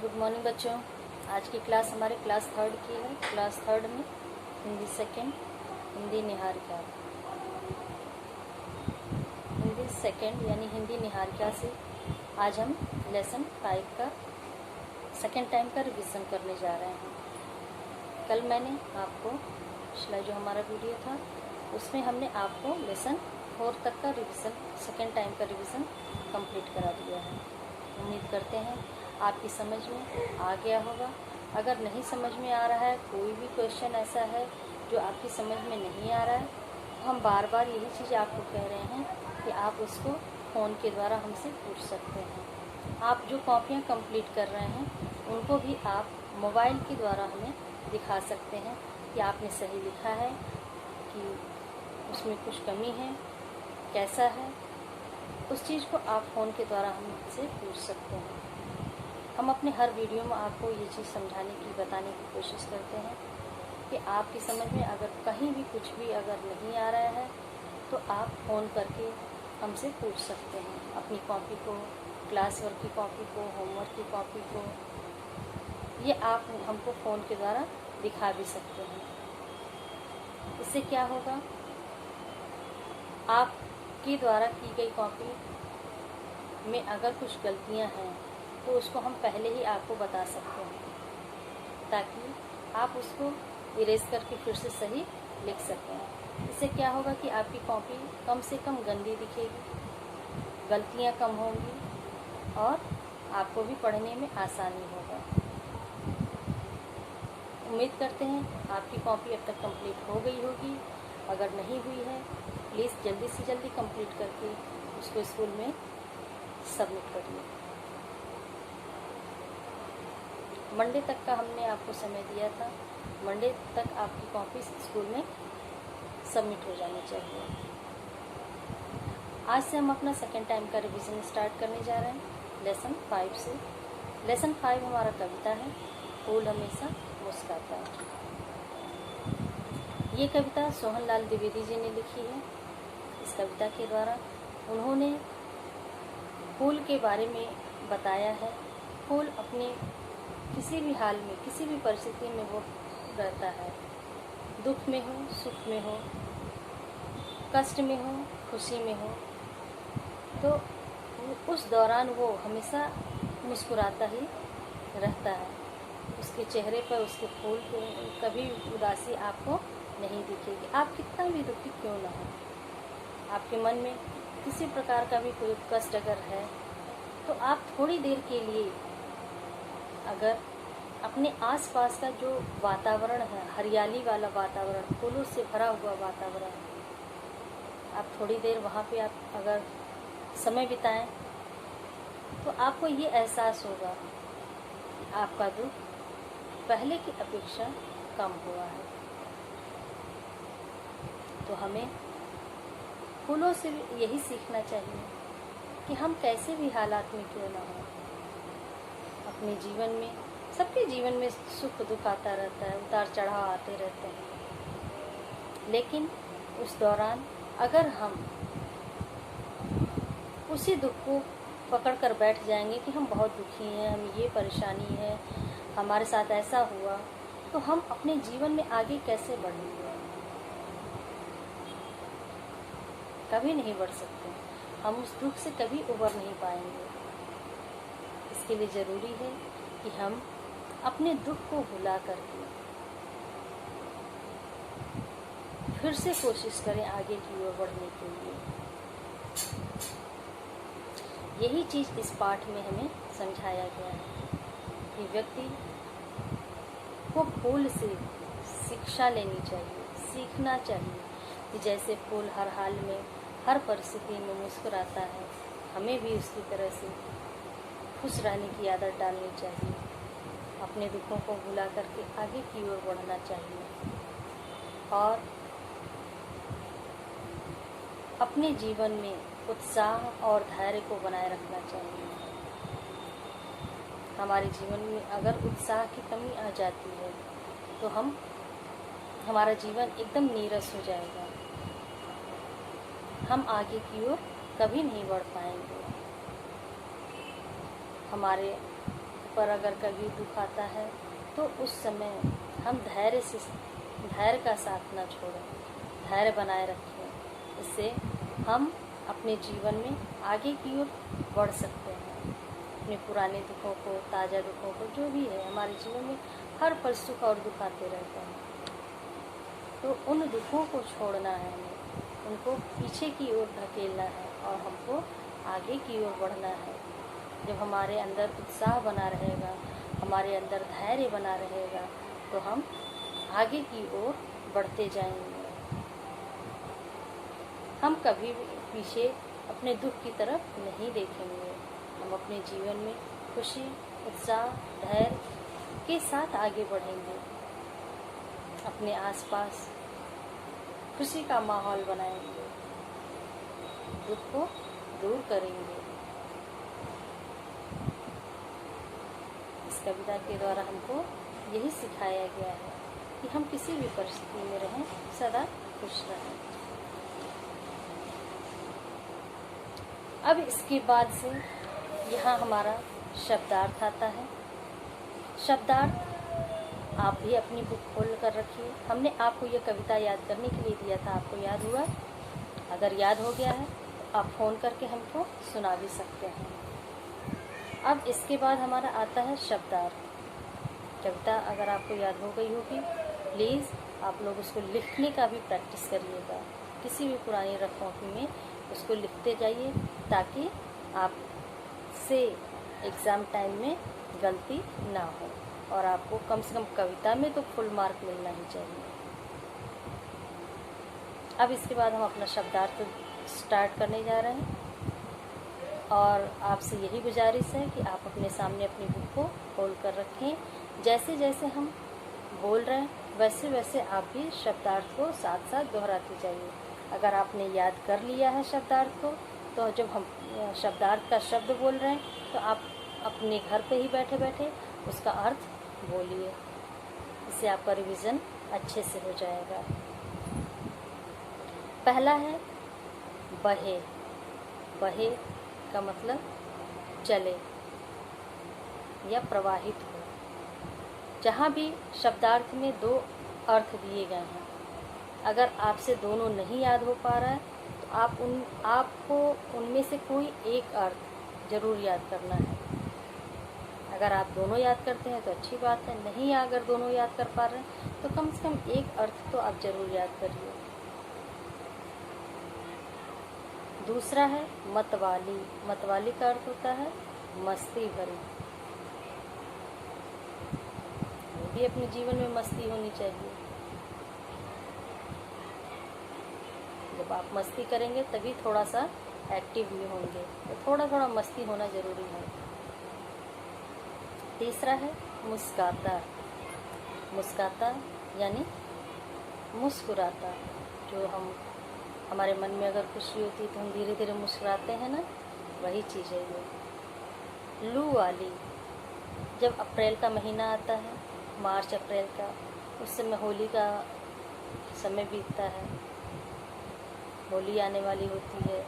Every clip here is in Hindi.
गुड मॉर्निंग बच्चों। आज की क्लास हमारे क्लास थर्ड की है। क्लास थर्ड में हिंदी सेकेंड, हिंदी निहारिका, हिंदी सेकेंड यानी हिंदी निहारिका से आज हम लेसन 5 का सेकेंड टाइम का रिवीजन करने जा रहे हैं। कल मैंने आपको पिछला जो हमारा वीडियो था उसमें हमने आपको लेसन 4 तक का रिवीजन, सेकेंड टाइम का रिवीजन कंप्लीट करा दिया है। उम्मीद करते हैं आपकी समझ में आ गया होगा। अगर नहीं समझ में आ रहा है, कोई भी क्वेश्चन ऐसा है जो आपकी समझ में नहीं आ रहा है, तो हम बार बार यही चीज़ आपको कह रहे हैं कि आप उसको फ़ोन के द्वारा हमसे पूछ सकते हैं। आप जो कॉपियाँ कंप्लीट कर रहे हैं उनको भी आप मोबाइल के द्वारा हमें दिखा सकते हैं कि आपने सही लिखा है, कि उसमें कुछ कमी है, कैसा है। उस चीज़ को आप फ़ोन के द्वारा हमसे पूछ सकते हैं। हम अपने हर वीडियो में आपको ये चीज़ समझाने की, बताने की कोशिश करते हैं कि आपकी समझ में अगर कहीं भी कुछ भी अगर नहीं आ रहा है तो आप फ़ोन करके हमसे पूछ सकते हैं। अपनी कॉपी को, क्लास वर्क की कॉपी को, होमवर्क की कॉपी को, ये आप हमको फ़ोन के द्वारा दिखा भी सकते हैं। इससे क्या होगा, आपके द्वारा की गई कॉपी में अगर कुछ गलतियां हैं तो उसको हम पहले ही आपको बता सकते हैं, ताकि आप उसको इरेज करके फिर से सही लिख सकें। इससे क्या होगा कि आपकी कॉपी कम से कम गंदी दिखेगी, गलतियां कम होंगी और आपको भी पढ़ने में आसानी होगा। उम्मीद करते हैं आपकी कॉपी अब तक कंप्लीट हो गई होगी। अगर नहीं हुई है, प्लीज़ जल्दी से जल्दी कंप्लीट करके उसको स्कूल में सबमिट करिए। मंडे तक का हमने आपको समय दिया था। मंडे तक आपकी कॉपी स्कूल में सबमिट हो जानी चाहिए। आज से हम अपना सेकेंड टाइम का रिवीजन स्टार्ट करने जा रहे हैं लेसन 5 से। लेसन 5 हमारा कविता है, फूल हमेशा मुस्कुराता है। ये कविता सोहनलाल द्विवेदी जी ने लिखी है। इस कविता के द्वारा उन्होंने फूल के बारे में बताया है। फूल अपने किसी भी हाल में, किसी भी परिस्थिति में वो रहता है, दुख में हो, सुख में हो, कष्ट में हो, खुशी में हो, तो उस दौरान वो हमेशा मुस्कुराता ही रहता है। उसके चेहरे पर, उसके फूल पे कभी उदासी आपको नहीं दिखेगी। आप कितना भी दुखी क्यों ना हो, आपके मन में किसी प्रकार का भी कोई कष्ट अगर है, तो आप थोड़ी देर के लिए अगर अपने आसपास का जो वातावरण है, हरियाली वाला वातावरण, फूलों से भरा हुआ वातावरण, आप थोड़ी देर वहाँ पे आप अगर समय बिताएं तो आपको ये एहसास होगा कि आपका दुख पहले की अपेक्षा कम हुआ है। तो हमें फूलों से यही सीखना चाहिए कि हम कैसे भी हालात में क्यों ना हो, अपने जीवन में, सबके जीवन में सुख दुख आता रहता है, उतार चढ़ाव आते रहते हैं। लेकिन उस दौरान अगर हम उसी दुख को पकड़ कर बैठ जाएंगे कि हम बहुत दुखी हैं, हम ये परेशानी है, हमारे साथ ऐसा हुआ, तो हम अपने जीवन में आगे कैसे बढ़ेंगे? कभी नहीं बढ़ सकते। हम उस दुख से कभी उबर नहीं पाएंगे। इसके लिए ज़रूरी है कि हम अपने दुख को भुला करके फिर से कोशिश करें आगे की ओर बढ़ने के लिए। यही चीज़ इस पाठ में हमें समझाया गया है कि व्यक्ति को फूल से शिक्षा लेनी चाहिए, सीखना चाहिए कि जैसे फूल हर हाल में, हर परिस्थिति में मुस्कुराता है, हमें भी उसकी तरह से खुश रहने की आदत डालनी चाहिए। अपने दुखों को भुला करके आगे की ओर बढ़ना चाहिए और अपने जीवन में उत्साह और धैर्य को बनाए रखना चाहिए। हमारे जीवन में अगर उत्साह की कमी आ जाती है तो हमारा जीवन एकदम नीरस हो जाएगा, हम आगे की ओर कभी नहीं बढ़ पाएंगे। हमारे पर अगर कभी दुख आता है तो उस समय हम धैर्य का साथ न छोड़ें, धैर्य बनाए रखें। इससे हम अपने जीवन में आगे की ओर बढ़ सकते हैं। अपने पुराने दुखों को, ताज़ा दुखों को, जो भी है हमारे जीवन में हर पल सुख और दुख आते रहते हैं, तो उन दुखों को छोड़ना है हमें, उनको पीछे की ओर धकेलना है और हमको आगे की ओर बढ़ना है। जब हमारे अंदर उत्साह बना रहेगा, हमारे अंदर धैर्य बना रहेगा, तो हम आगे की ओर बढ़ते जाएंगे। हम कभी भी पीछे अपने दुख की तरफ नहीं देखेंगे। हम अपने जीवन में खुशी, उत्साह, धैर्य के साथ आगे बढ़ेंगे। अपने आसपास खुशी का माहौल बनाएंगे, दुख को दूर करेंगे। इस कविता के द्वारा हमको यही सिखाया गया है कि हम किसी भी परिस्थिति में रहें, सदा खुश रहें। अब इसके बाद से यहाँ हमारा शब्दार्थ आता है। शब्दार्थ आप भी अपनी बुक खोल कर रखिए। हमने आपको ये कविता याद करने के लिए दिया था, आपको याद हुआ? अगर याद हो गया है तो आप फ़ोन करके हमको सुना भी सकते हैं। अब इसके बाद हमारा आता है शब्दार्थ। कविता अगर आपको याद हो गई होगी, प्लीज़ आप लोग उसको लिखने का भी प्रैक्टिस करिएगा। किसी भी पुरानी रफ कॉपी में उसको लिखते जाइए, ताकि आपसे एग्ज़ाम टाइम में गलती ना हो और आपको कम से कम कविता में तो फुल मार्क मिलना ही चाहिए। अब इसके बाद हम अपना शब्दार्थ स्टार्ट करने जा रहे हैं और आपसे यही गुजारिश है कि आप अपने सामने अपनी बुक को खोल कर रखें। जैसे जैसे हम बोल रहे हैं वैसे वैसे आप भी शब्दार्थ को साथ साथ दोहराते जाइए। अगर आपने याद कर लिया है शब्दार्थ को, तो जब हम शब्दार्थ का शब्द बोल रहे हैं तो आप अपने घर पे ही बैठे बैठे उसका अर्थ बोलिए। इससे आपका रिवीजन अच्छे से हो जाएगा। पहला है बहे। बहे का मतलब चले या प्रवाहित हो। जहाँ भी शब्दार्थ में दो अर्थ दिए गए हैं, अगर आपसे दोनों नहीं याद हो पा रहा है तो आपको उनमें से कोई एक अर्थ ज़रूर याद करना है। अगर आप दोनों याद करते हैं तो अच्छी बात है, नहीं अगर दोनों याद कर पा रहे हैं तो कम से कम एक अर्थ तो आप ज़रूर याद करिए। दूसरा है मतवाली। मतवाली का अर्थ होता है मस्ती भरी। भी अपने जीवन में मस्ती होनी चाहिए। जब आप मस्ती करेंगे तभी थोड़ा सा एक्टिव भी होंगे, तो थोड़ा थोड़ा मस्ती होना ज़रूरी है। तीसरा है मुस्काता। मुस्काता यानी मुस्कुराता। जो हमारे मन में अगर खुशी होती है तो हम धीरे धीरे मुस्कुराते हैं ना, वही चीज़ है ये। लू वाली। जब अप्रैल का महीना आता है, मार्च अप्रैल का, उस समय होली का समय बीतता है, होली आने वाली होती है,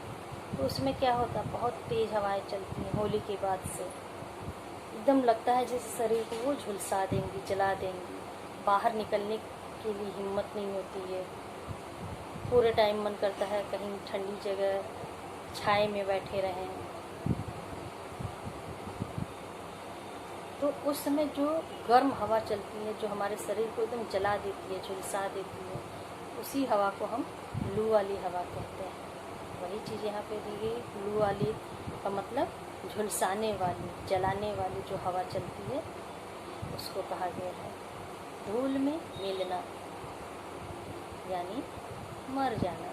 तो उसमें क्या होता है, बहुत तेज़ हवाएं चलती हैं। होली के बाद से एकदम लगता है जैसे शरीर को वो झुलसा देंगी, जला देंगी। बाहर निकलने के लिए हिम्मत नहीं होती है। पूरे टाइम मन करता है कहीं ठंडी जगह छाए में बैठे रहें। तो उस समय जो गर्म हवा चलती है, जो हमारे शरीर को एकदम जला देती है, झुलसा देती है, उसी हवा को हम लू वाली हवा कहते हैं। वही चीज़ यहाँ पे दी गई। लू वाली का मतलब झुलसाने वाली, जलाने वाली जो हवा चलती है उसको कहा गया है। धूल में मिलना यानी मर जाना।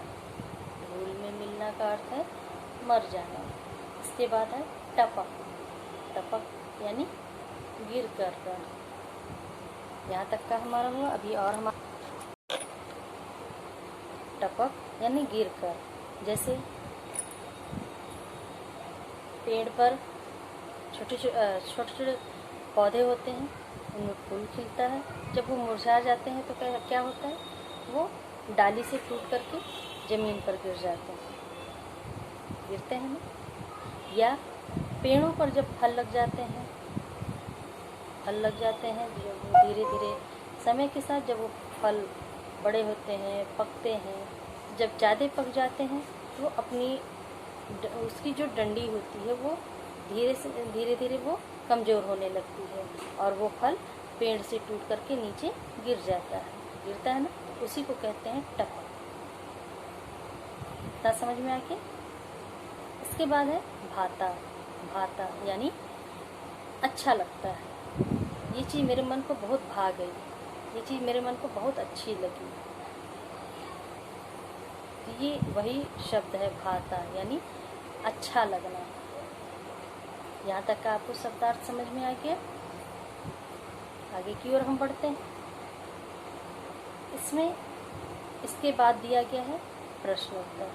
धूल में मिलना का अर्थ है मर जाना। इसके बाद है टपक। टपक यानी गिर कर। यहाँ तक का हमारा हुआ। अभी और हमारा टपक यानी गिर कर। जैसे पेड़ पर छोटे छोटे पौधे होते हैं, उनमें फूल खिलता है। जब वो मुरझा जाते हैं तो क्या होता है, वो डाली से टूट करके ज़मीन पर गिर जाते हैं, गिरते हैं ना। या पेड़ों पर जब फल लग जाते हैं फल लग जाते हैं, जो धीरे धीरे समय के साथ जब वो फल बड़े होते हैं, पकते हैं, जब ज़्यादा पक जाते हैं तो उसकी जो डंडी होती है वो धीरे धीरे वो कमज़ोर होने लगती है और वो फल पेड़ से टूट करके नीचे गिरता है ना, उसी को कहते हैं टपक। इतना समझ में आ गया। इसके बाद है भाता। भाता यानी अच्छा लगता है, ये चीज़ मेरे मन को बहुत भा गई, ये चीज़ मेरे मन को बहुत अच्छी लगी। ये वही शब्द है भाता, यानी अच्छा लगना। यहाँ तक का आपको शब्दार्थ समझ में आ गया। आगे की ओर हम बढ़ते हैं। इसके बाद दिया गया है प्रश्नोत्तर।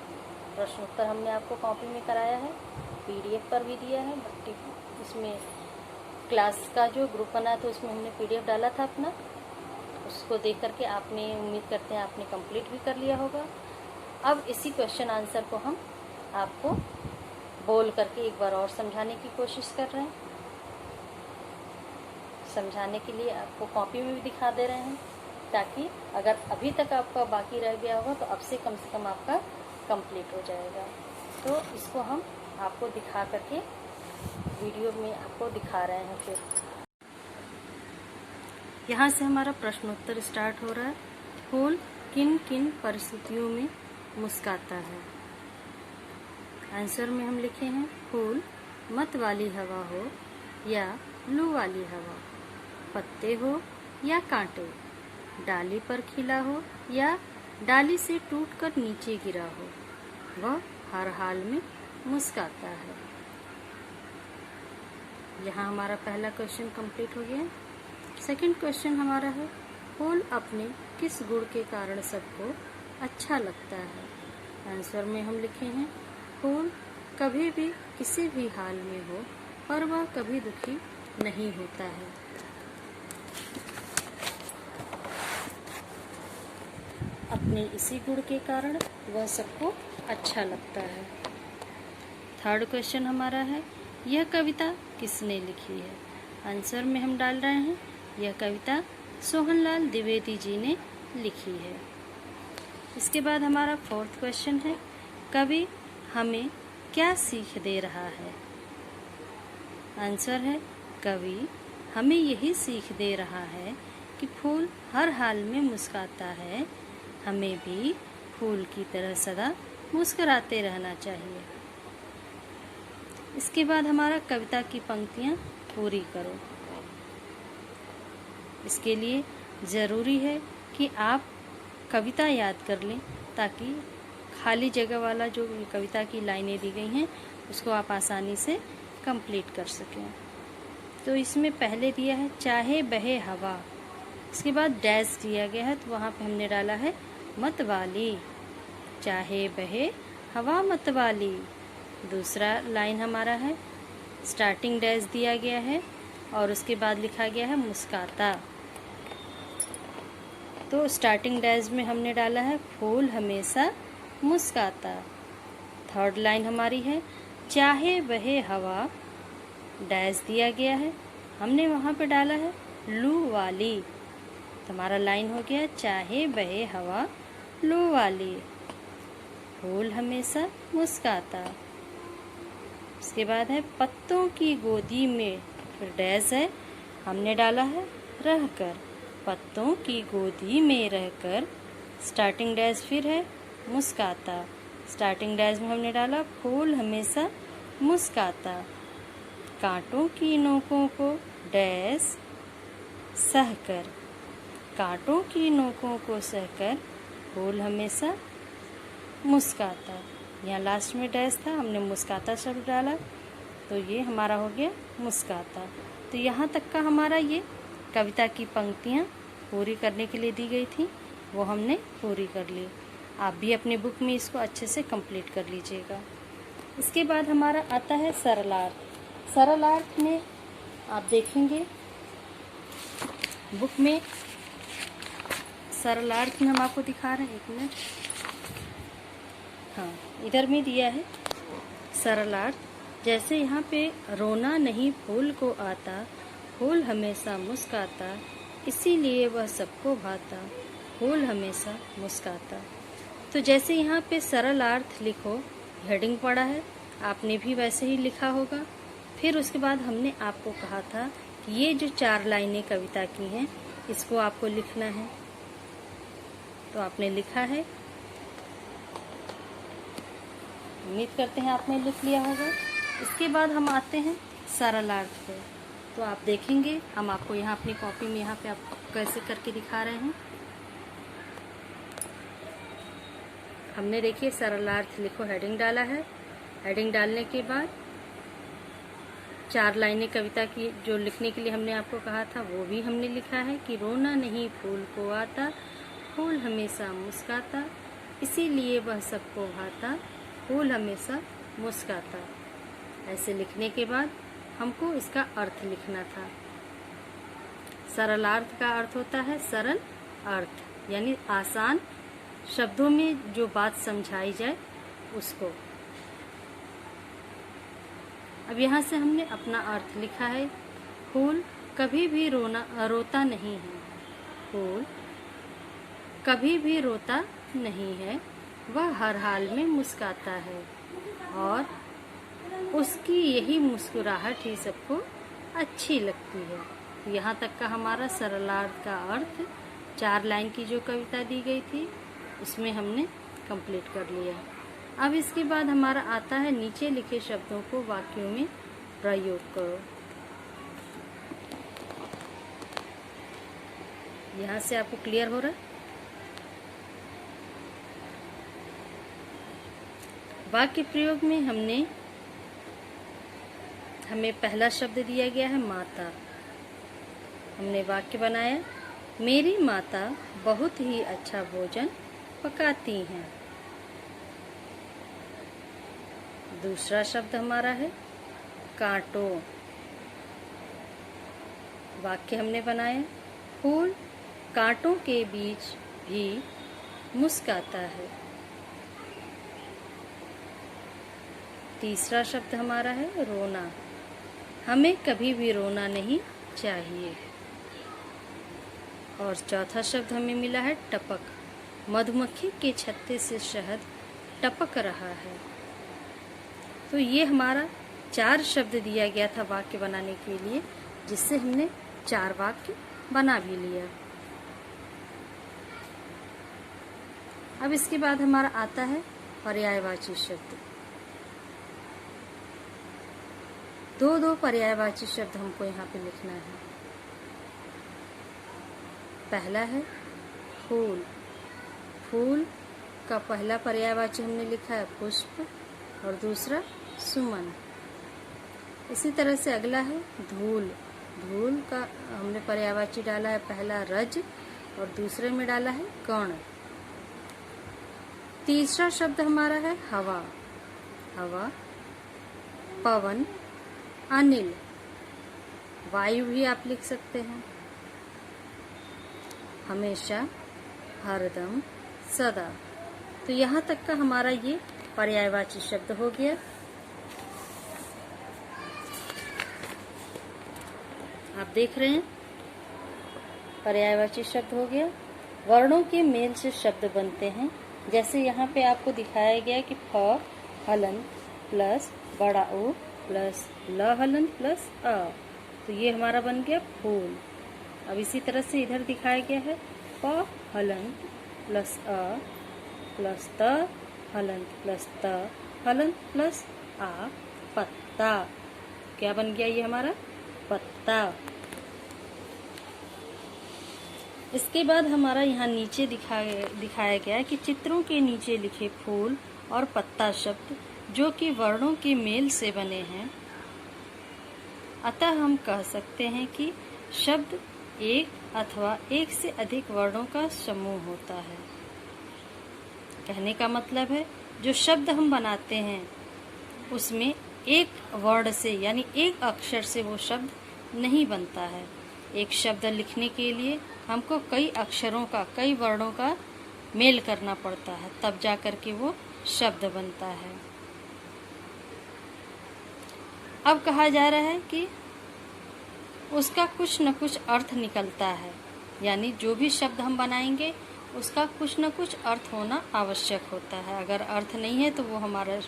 प्रश्नोत्तर हमने आपको कॉपी में कराया है, PDF पर भी दिया है, इसमें क्लास का जो ग्रुप बना तो उसमें हमने PDF डाला था अपना, उसको देख करके आपने, उम्मीद करते हैं आपने कंप्लीट भी कर लिया होगा। अब इसी क्वेश्चन आंसर को हम आपको बोल करके एक बार और समझाने की कोशिश कर रहे हैं। समझाने के लिए आपको कॉपी में भी दिखा दे रहे हैं, ताकि अगर अभी तक आपका बाकी रह गया होगा तो अब से कम आपका कंप्लीट हो जाएगा। तो इसको हम आपको दिखा करके वीडियो में आपको दिखा रहे हैं। फिर यहाँ से हमारा प्रश्नोत्तर स्टार्ट हो रहा है। फूल किन किन परिस्थितियों में मुस्कुराता है? आंसर में हम लिखे हैं, फूल मत वाली हवा हो या लू वाली हवा, पत्ते हो या कांटे, डाली पर खिला हो या डाली से टूटकर नीचे गिरा हो, वह हर हाल में मुस्कुराता है। यहाँ हमारा पहला क्वेश्चन कंप्लीट हो गया। सेकंड क्वेश्चन हमारा है, फूल अपने किस गुण के कारण सबको अच्छा लगता है? आंसर में हम लिखे हैं, फूल कभी भी किसी भी हाल में हो पर वह कभी दुखी नहीं होता है। अपने इसी गुण के कारण वह सबको अच्छा लगता है। थर्ड क्वेश्चन हमारा है, यह कविता किसने लिखी है? आंसर में हम डाल रहे हैं, यह कविता सोहनलाल द्विवेदी जी ने लिखी है। इसके बाद हमारा फोर्थ क्वेश्चन है, कवि हमें क्या सीख दे रहा है? आंसर है, कवि हमें यही सीख दे रहा है कि फूल हर हाल में मुस्कुराता है, हमें भी फूल की तरह सदा मुस्कुराते रहना चाहिए। इसके बाद हमारा कविता की पंक्तियाँ पूरी करो। इसके लिए ज़रूरी है कि आप कविता याद कर लें, ताकि खाली जगह वाला जो कविता की लाइनें दी गई हैं उसको आप आसानी से कंप्लीट कर सकें। तो इसमें पहले दिया है, चाहे बहे हवा, इसके बाद डैश दिया गया है, तो वहाँ पे हमने डाला है मत वाली, चाहे बहे हवा मत वाली। दूसरा लाइन हमारा है, स्टार्टिंग डैश दिया गया है और उसके बाद लिखा गया है मुस्कुराता, तो स्टार्टिंग डैश में हमने डाला है फूल हमेशा मुस्कुराता। थर्ड लाइन हमारी है, चाहे बहे हवा, डैश दिया गया है, हमने वहाँ पे डाला है लू वाली, तो हमारा लाइन हो गया, चाहे बहे हवा लू वाली, फूल हमेशा मुस्कुराता। इसके बाद है पत्तों की गोदी में, फिर डैश है, हमने डाला है रहकर, पत्तों की गोदी में रहकर, स्टार्टिंग डैश फिर है मुस्कुराता, स्टार्टिंग डैश में हमने डाला फूल हमेशा मुस्कुराता, कांटों की नोकों को डैश सहकर, कांटों की नोकों को सहकर फूल हमेशा मुस्कुराता। यहाँ लास्ट में डैश था, हमने मुस्कुराता शब्द डाला, तो ये हमारा हो गया मुस्कुराता। तो यहाँ तक का हमारा ये कविता की पंक्तियाँ पूरी करने के लिए दी गई थी, वो हमने पूरी कर ली। आप भी अपने बुक में इसको अच्छे से कंप्लीट कर लीजिएगा। इसके बाद हमारा आता है सरलार्थ। सरलार्थ में आप देखेंगे बुक में, सरलार्थ में हम आपको दिखा रहे हैं, एक मिनट, हाँ इधर में दिया है सरलार्थ। जैसे यहाँ पे रोना नहीं फूल को आता, फूल हमेशा मुस्काता, इसीलिए वह सबको भाता, फूल हमेशा मुस्काता। तो जैसे यहाँ पे सरल अर्थ लिखो, हेडिंग पड़ा है, आपने भी वैसे ही लिखा होगा। फिर उसके बाद हमने आपको कहा था कि ये जो 4 लाइनें कविता की हैं, इसको आपको लिखना है, तो आपने लिखा है। उम्मीद करते हैं आपने लिख लिया होगा। इसके बाद हम आते हैं सरल अर्थ पे। तो आप देखेंगे, हम आपको यहाँ अपनी कॉपी में यहाँ पे आप कैसे करके दिखा रहे हैं। हमने देखिए सरल अर्थ लिखो, हेडिंग डाला है। हेडिंग डालने के बाद 4 लाइनें कविता की जो लिखने के लिए हमने आपको कहा था वो भी हमने लिखा है कि रोना नहीं फूल को आता, फूल हमेशा मुस्काता, इसीलिए वह सबको भाता, फूल हमेशा मुस्काता। ऐसे लिखने के बाद हमको इसका अर्थ लिखना था। सरल अर्थ का अर्थ होता है सरल अर्थ, यानी आसान शब्दों में जो बात समझाई जाए उसको। अब यहाँ से हमने अपना अर्थ लिखा है। फूल कभी भी रोता नहीं है, फूल कभी भी रोता नहीं है, वह हर हाल में मुस्काता है और उसकी यही मुस्कुराहट ही सबको अच्छी लगती है। यहाँ तक का हमारा सरलार्थ का अर्थ 4 लाइन की जो कविता दी गई थी उसमें हमने कंप्लीट कर लिया। अब इसके बाद हमारा आता है नीचे लिखे शब्दों को वाक्यों में प्रयोग करो। यहाँ से आपको क्लियर हो रहा है। वाक्य प्रयोग में हमें पहला शब्द दिया गया है माता। हमने वाक्य बनाया, मेरी माता बहुत ही अच्छा भोजन पकाती हैं। दूसरा शब्द हमारा है कांटो। वाक्य हमने बनाया, फूल कांटों के बीच भी मुस्काता है। तीसरा शब्द हमारा है रोना। हमें कभी भी रोना नहीं चाहिए। और चौथा शब्द हमें मिला है टपक। मधुमक्खी के छत्ते से शहद टपक रहा है। तो ये हमारा 4 शब्द दिया गया था वाक्य बनाने के लिए, जिससे हमने 4 वाक्य बना भी लिया। अब इसके बाद हमारा आता है पर्यायवाची शब्द। 2 पर्यायवाची शब्द हमको यहाँ पे लिखना है। पहला है फूल। फूल का पहला पर्यायवाची हमने लिखा है पुष्प और दूसरा सुमन। इसी तरह से अगला है धूल। धूल का हमने पर्यायवाची डाला है पहला रज और दूसरे में डाला है कण। तीसरा शब्द हमारा है हवा। हवा, पवन, अनिल, वायु भी आप लिख सकते हैं। हमेशा, हरदम, सदा। तो यहाँ तक का हमारा ये पर्यायवाची शब्द हो गया। आप देख रहे हैं पर्यायवाची शब्द हो गया। वर्णों के मेल से शब्द बनते हैं। जैसे यहाँ पे आपको दिखाया गया कि फ हलन प्लस बड़ा ओ प्लस ल हलन प्लस अ, तो ये हमारा बन गया फूल। अब इसी तरह से इधर दिखाया गया है प हलन प्लस अ प्लस त हलन प्लस त हलन प्लस आ, पत्ता। क्या बन गया ये हमारा पत्ता। इसके बाद हमारा यहाँ नीचे दिखाया गया है कि चित्रों के नीचे लिखे फूल और पत्ता शब्द जो कि वर्णों के मेल से बने हैं, अतः हम कह सकते हैं कि शब्द एक अथवा एक से अधिक वर्णों का समूह होता है। कहने का मतलब है जो शब्द हम बनाते हैं उसमें एक वर्ण से यानी एक अक्षर से वो शब्द नहीं बनता है। एक शब्द लिखने के लिए हमको कई अक्षरों का, कई वर्णों का मेल करना पड़ता है, तब जा कर के वो शब्द बनता है। अब कहा जा रहा है कि उसका कुछ न कुछ अर्थ निकलता है। यानी जो भी शब्द हम बनाएंगे उसका कुछ न कुछ अर्थ होना आवश्यक होता है। अगर अर्थ नहीं है तो वो हमारा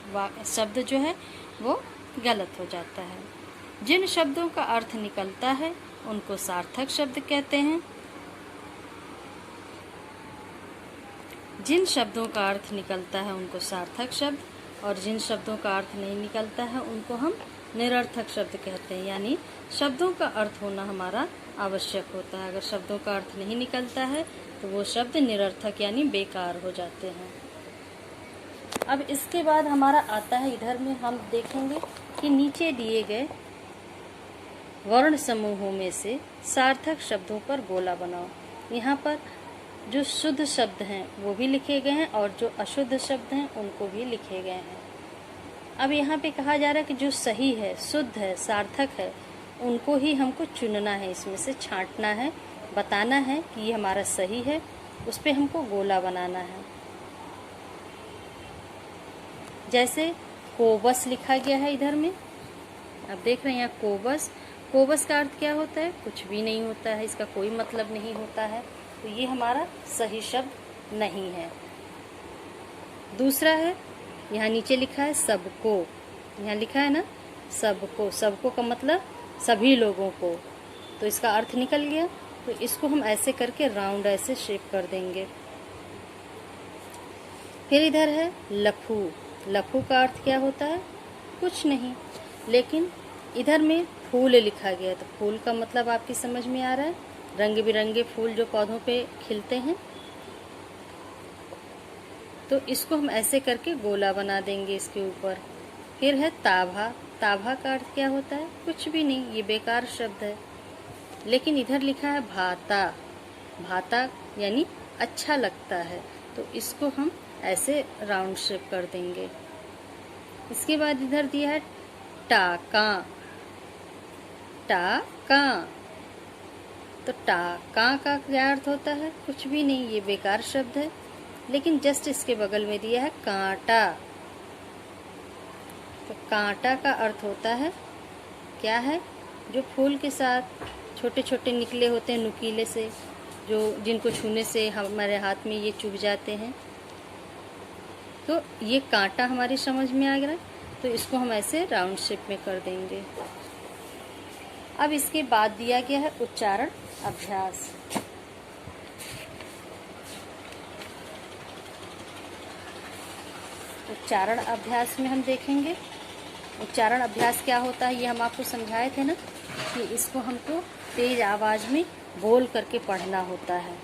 शब्द जो है वो गलत हो जाता है। जिन शब्दों का अर्थ निकलता है उनको सार्थक शब्द कहते हैं। जिन शब्दों का अर्थ निकलता है उनको सार्थक शब्द, और जिन शब्दों का अर्थ नहीं निकलता है उनको हम निरर्थक शब्द कहते हैं। यानी शब्दों का अर्थ होना हमारा आवश्यक होता है। अगर शब्दों का अर्थ नहीं निकलता है तो वो शब्द निरर्थक यानी बेकार हो जाते हैं। अब इसके बाद हमारा आता है, इधर में हम देखेंगे कि नीचे दिए गए वर्ण समूहों में से सार्थक शब्दों पर गोला बनाओ। यहाँ पर जो शुद्ध शब्द हैं वो भी लिखे गए हैं और जो अशुद्ध शब्द हैं उनको भी लिखे गए हैं। अब यहाँ पे कहा जा रहा है कि जो सही है, शुद्ध है, सार्थक है, उनको ही हमको चुनना है, इसमें से छांटना है, बताना है कि ये हमारा सही है, उस पे हमको गोला बनाना है। जैसे कोबस लिखा गया है इधर में, अब देख रहे हैं यहाँ कोबस। कोबस का अर्थ क्या होता है? कुछ भी नहीं होता है, इसका कोई मतलब नहीं होता है, तो ये हमारा सही शब्द नहीं है। दूसरा है, यहाँ नीचे लिखा है सबको, यहाँ लिखा है ना सबको, सबको का मतलब सभी लोगों को, तो इसका अर्थ निकल गया। तो इसको हम ऐसे करके राउंड ऐसे शेप कर देंगे। फिर इधर है लफू। लफू का अर्थ क्या होता है? कुछ नहीं, लेकिन इधर में फूल लिखा गया है, तो फूल का मतलब आपकी समझ में आ रहा है, रंग बिरंगे फूल जो पौधों पे खिलते हैं। तो इसको हम ऐसे करके गोला बना देंगे इसके ऊपर। फिर है ताभा। ताभा का अर्थ क्या होता है? कुछ भी नहीं, ये बेकार शब्द है। लेकिन इधर लिखा है भाता। भाता यानी अच्छा लगता है, तो इसको हम ऐसे राउंड शेप कर देंगे। इसके बाद इधर दिया है टाका। टाका, तो टाका का क्या अर्थ होता है? कुछ भी नहीं, ये बेकार शब्द है। लेकिन जस्ट इसके बगल में दिया है कांटा। तो कांटा का अर्थ होता है क्या है? जो फूल के साथ छोटे छोटे निकले होते हैं नुकीले से, जो जिनको छूने से हमारे हाथ में ये चुभ जाते हैं, तो ये कांटा हमारी समझ में आ गया। तो इसको हम ऐसे राउंड शेप में कर देंगे। अब इसके बाद दिया गया है उच्चारण अभ्यास। उच्चारण अभ्यास में हम देखेंगे उच्चारण अभ्यास क्या होता है। ये हम आपको समझाए थे ना कि इसको हमको तेज आवाज में बोल करके पढ़ना होता है।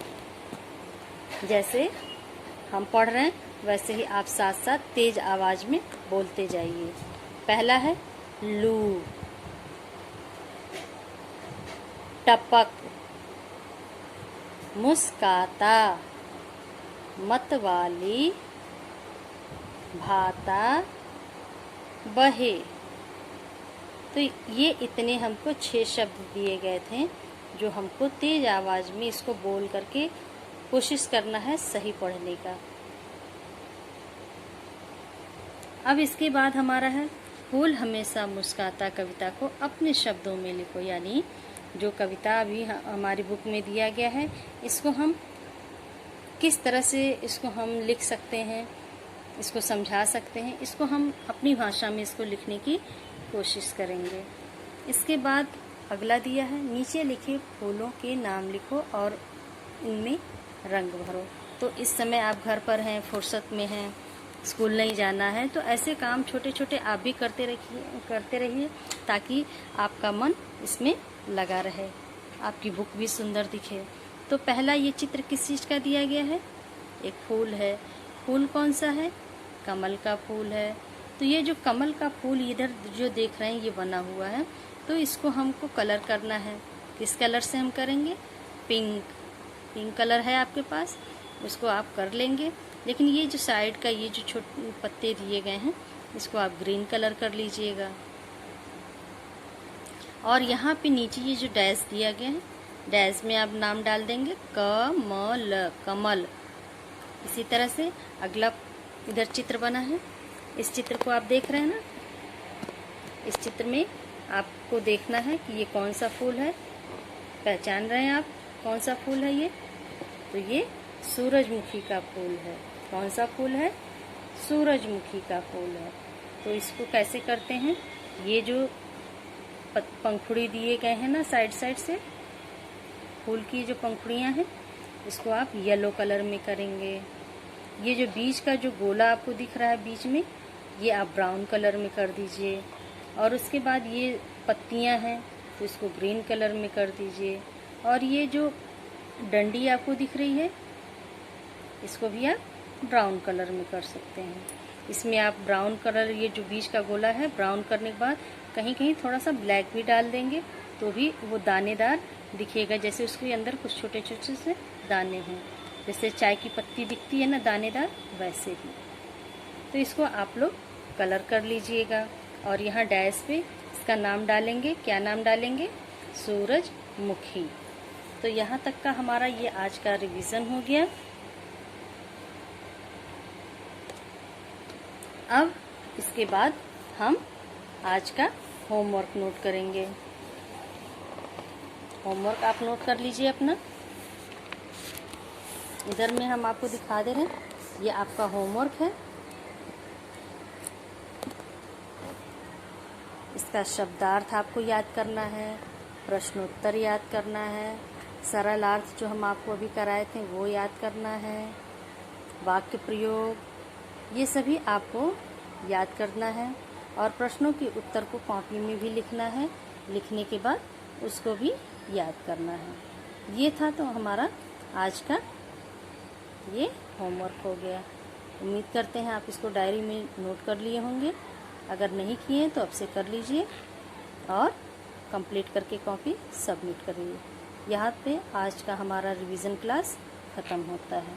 जैसे हम पढ़ रहे हैं वैसे ही आप साथ साथ तेज आवाज में बोलते जाइए। पहला है लू, टपक, मुस्काता, मतवाली, भाता, बहे। तो ये इतने हमको 6 शब्द दिए गए थे जो हमको तेज आवाज में इसको बोल करके कोशिश करना है सही पढ़ने का। अब इसके बाद हमारा है फूल हमेशा मुस्काता कविता को अपने शब्दों में लिखो। यानी जो कविता अभी हमारी बुक में दिया गया है, इसको हम किस तरह से इसको हम लिख सकते हैं, इसको समझा सकते हैं, इसको हम अपनी भाषा में इसको लिखने की कोशिश करेंगे। इसके बाद अगला दिया है, नीचे लिखे फूलों के नाम लिखो और इनमें रंग भरो। तो इस समय आप घर पर हैं, फुर्सत में हैं, स्कूल नहीं जाना है, तो ऐसे काम छोटे छोटे आप भी करते रहिए ताकि आपका मन इसमें लगा रहे, आपकी बुक भी सुंदर दिखे। तो पहला ये चित्र किस चीज़ का दिया गया है? एक फूल है। फूल कौन सा है? कमल का फूल है। तो ये जो कमल का फूल इधर जो देख रहे हैं ये बना हुआ है, तो इसको हमको कलर करना है। किस कलर से हम करेंगे? पिंक। पिंक कलर है आपके पास, उसको आप कर लेंगे। लेकिन ये जो साइड का ये जो छोटे पत्ते दिए गए हैं, इसको आप ग्रीन कलर कर लीजिएगा। और यहाँ पे नीचे ये जो डैश दिया गया है, डैश में आप नाम डाल देंगे कमल, कमल। इसी तरह से अगला इधर चित्र बना है, इस चित्र को आप देख रहे हैं ना। इस चित्र में आपको देखना है कि ये कौन सा फूल है। पहचान रहे हैं आप कौन सा फूल है ये? तो ये सूरजमुखी का फूल है। कौन सा फूल है? सूरजमुखी का फूल है। तो इसको कैसे करते हैं? ये जो पंखुड़ी दिए गए हैं ना साइड साइड से, फूल की जो पंखुड़ियां हैं, इसको आप येलो कलर में करेंगे। ये जो बीच का जो गोला आपको दिख रहा है बीच में, ये आप ब्राउन कलर में कर दीजिए। और उसके बाद ये पत्तियां हैं तो इसको ग्रीन कलर में कर दीजिए। और ये जो डंडी आपको दिख रही है, इसको भी आप ब्राउन कलर में कर सकते हैं। इसमें आप ब्राउन कलर, ये जो बीच का गोला है, ब्राउन करने के बाद कहीं कहीं थोड़ा सा ब्लैक भी डाल देंगे तो भी वो दानेदार दिखेगा, जैसे उसके अंदर कुछ छोटे छोटे से दाने हों, जैसे चाय की पत्ती दिखती है ना दानेदार, वैसे ही। तो इसको आप लोग कलर कर लीजिएगा। और यहाँ डैश पे इसका नाम डालेंगे। क्या नाम डालेंगे? सूरजमुखी। तो यहाँ तक का हमारा ये आज का रिवीजन हो गया। अब इसके बाद हम आज का होमवर्क नोट करेंगे। होमवर्क आप नोट कर लीजिए अपना। इधर में हम आपको दिखा दे रहे हैं, ये आपका होमवर्क है। इसका शब्दार्थ आपको याद करना है, प्रश्नोत्तर याद करना है, सरल अर्थ जो हम आपको अभी कराए थे वो याद करना है, वाक्य प्रयोग, ये सभी आपको याद करना है। और प्रश्नों के उत्तर को कॉपी में भी लिखना है। लिखने के बाद उसको भी याद करना है। ये था तो हमारा आज का ये होमवर्क हो गया। उम्मीद करते हैं आप इसको डायरी में नोट कर लिए होंगे। अगर नहीं किए तो अब से कर लीजिए और कंप्लीट करके कॉपी सबमिट करिए। यहाँ पे आज का हमारा रिवीजन क्लास ख़त्म होता है।